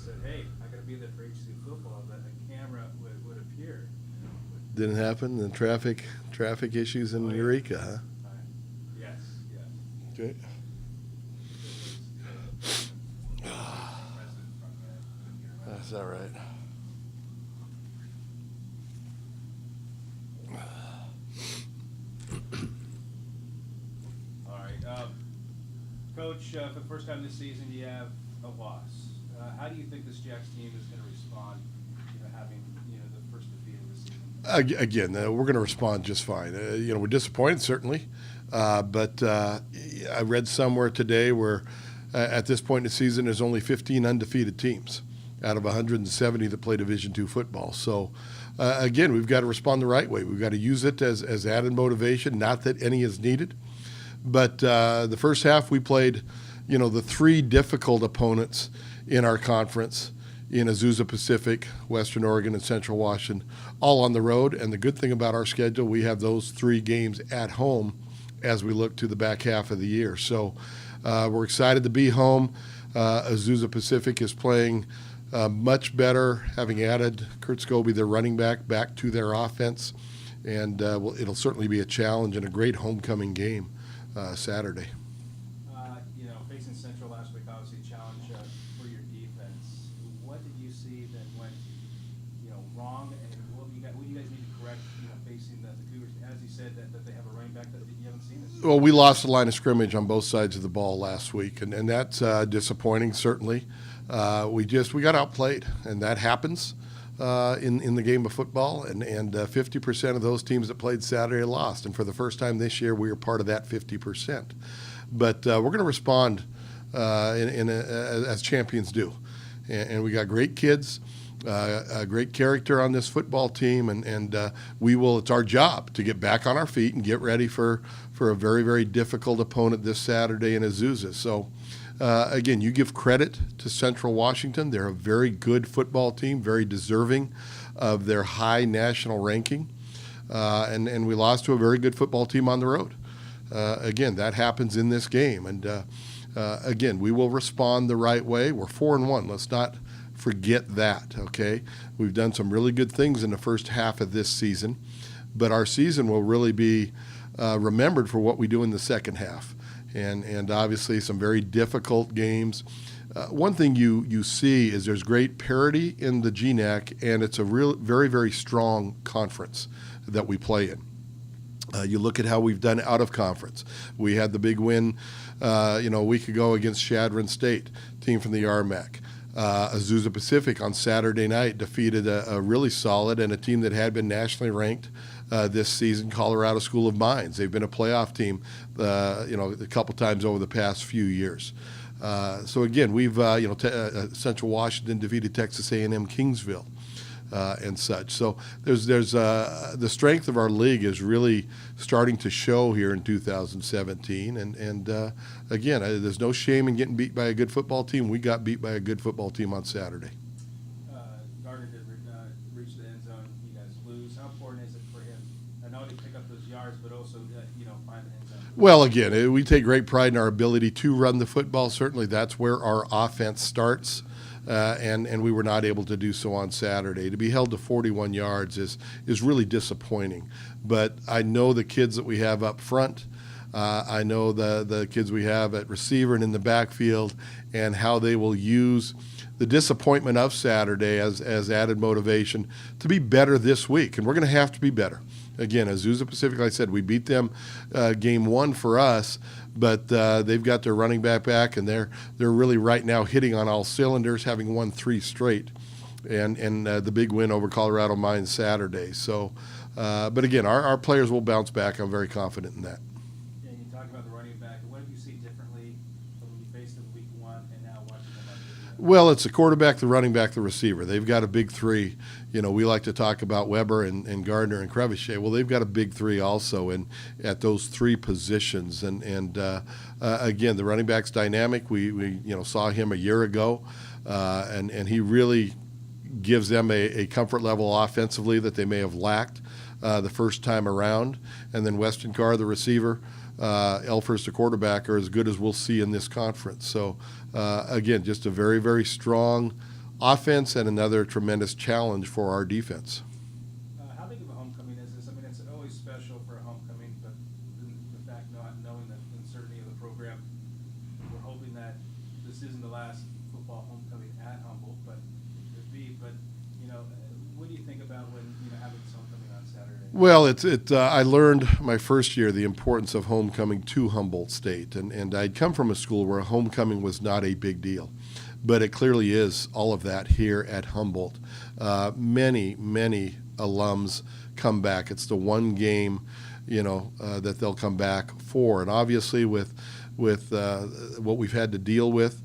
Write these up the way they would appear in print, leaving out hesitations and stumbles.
said, "Hey, I got to be there for HC football," that a camera would appear. Didn't happen. And traffic issues in Oh, yeah. Eureka, huh? Yes, yes. Okay. That's all right. All right, Coach. For the first time this season, you have a loss. How do you think this Jacks team is going to respond? Having the first defeat of the season. Again, we're going to respond just fine. We're disappointed certainly, but I read somewhere today where at this point in the season there's only 15 undefeated teams out of 170 that play Division II football. So again, we've got to respond the right way. We've got to use it as added motivation. Not that any is needed, but the first half we played, the three difficult opponents in our conference in Azusa Pacific, Western Oregon, and Central Washington, all on the road. And the good thing about our schedule, we have those three games at home as we look to the back half of the year. So we're excited to be home. Azusa Pacific is playing much better, having added Kurt Scobie, their running back to their offense. And it'll certainly be a challenge and a great homecoming game Saturday. Facing Central last week, obviously a challenge for your defense. What did you see that went, wrong, and what do you guys need to correct, facing the Cougars? As you said, that they have a running back that you haven't seen this. Well, we lost the line of scrimmage on both sides of the ball last week, and that's disappointing, certainly. We got outplayed, and that happens in the game of football, and 50% of those teams that played Saturday lost, and for the first time this year, we are part of that 50%. But we're going to respond as champions do, and we got great kids, a great character on this football team, and we will. It's our job to get back on our feet and get ready for a very, very difficult opponent this Saturday in Azusa. So. Again, you give credit to Central Washington. They're a very good football team, very deserving of their high national ranking. And we lost to a very good football team on the road. Again, that happens in this game. And again, we will respond the right way. We're 4-1. Let's not forget that, okay? We've done some really good things in the first half of this season, but our season will really be remembered for what we do in the second half. And obviously some very difficult games. One thing you see is there's great parity in the GNAC, and it's a very, very strong conference that we play in. You look at how we've done out of conference. We had the big win, a week ago against Chadron State, team from the RMAC. Azusa Pacific on Saturday night defeated a really solid and a team that had been nationally ranked this season, Colorado School of Mines. They've been a playoff team, a couple times over the past few years. So again, we've Central Washington defeated Texas A&M Kingsville and such. So there's the strength of our league is really starting to show here in 2017. And again, there's no shame in getting beat by a good football team. We got beat by a good football team on Saturday. Gardner did reach the end zone. You guys lose. How important is it for him? I know to pick up those yards, but also find the end zone. Well, again, we take great pride in our ability to run the football. Certainly, that's where our offense starts. And we were not able to do so on Saturday. To be held to 41 yards is really disappointing. But I know the kids that we have up front. I know the kids we have at receiver and in the backfield, and how they will use the disappointment of Saturday as added motivation to be better this week. And we're going to have to be better. Again, Azusa Pacific, like I said, we beat them game one for us, but they've got their running back, and they're really right now hitting on all cylinders, having won 3 straight, and the big win over Colorado Mines Saturday. So, but again, our players will bounce back. I'm very confident in that. Yeah, you talked about the running back. What have you seen differently from when you faced them week one and now watching them on video? Well, it's the quarterback, the running back, the receiver. They've got a big three. We like to talk about Weber and Gardner and Crevichet. Well, they've got a big three also at those 3 positions. And again, the running back's dynamic. We saw him a year ago, and he really gives them a comfort level offensively that they may have lacked the first time around. And then Weston Carr, the receiver, Elfers, the quarterback, are as good as we'll see in this conference. So, again, just a very, very strong offense and another tremendous challenge for our defense. How big of a homecoming is this? I mean, it's always special for a homecoming, but the fact not knowing the uncertainty of the program, we're hoping that this isn't the last football homecoming at Humboldt, but it could be. But what do you think about when having this homecoming on Saturday? Well, I learned my first year the importance of homecoming to Humboldt State, and I'd come from a school where homecoming was not a big deal. But it clearly is all of that here at Humboldt. Many alums come back. It's the one game, that they'll come back for. And obviously, with what we've had to deal with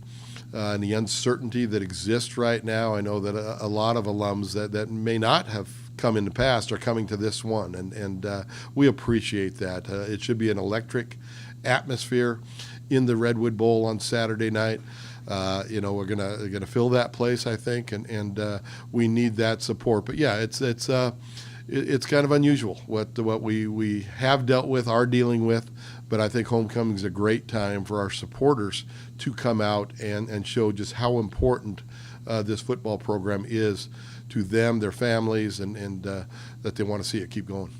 and the uncertainty that exists right now, I know that a lot of alums that may not have come in the past are coming to this one, and we appreciate that. It should be an electric atmosphere in the Redwood Bowl on Saturday night. We're gonna fill that place, I think, and we need that support. But yeah, it's kind of unusual what we have dealt with, are dealing with. But I think homecoming is a great time for our supporters to come out and show just how important this football program is to them, their families, and that they want to see it keep going.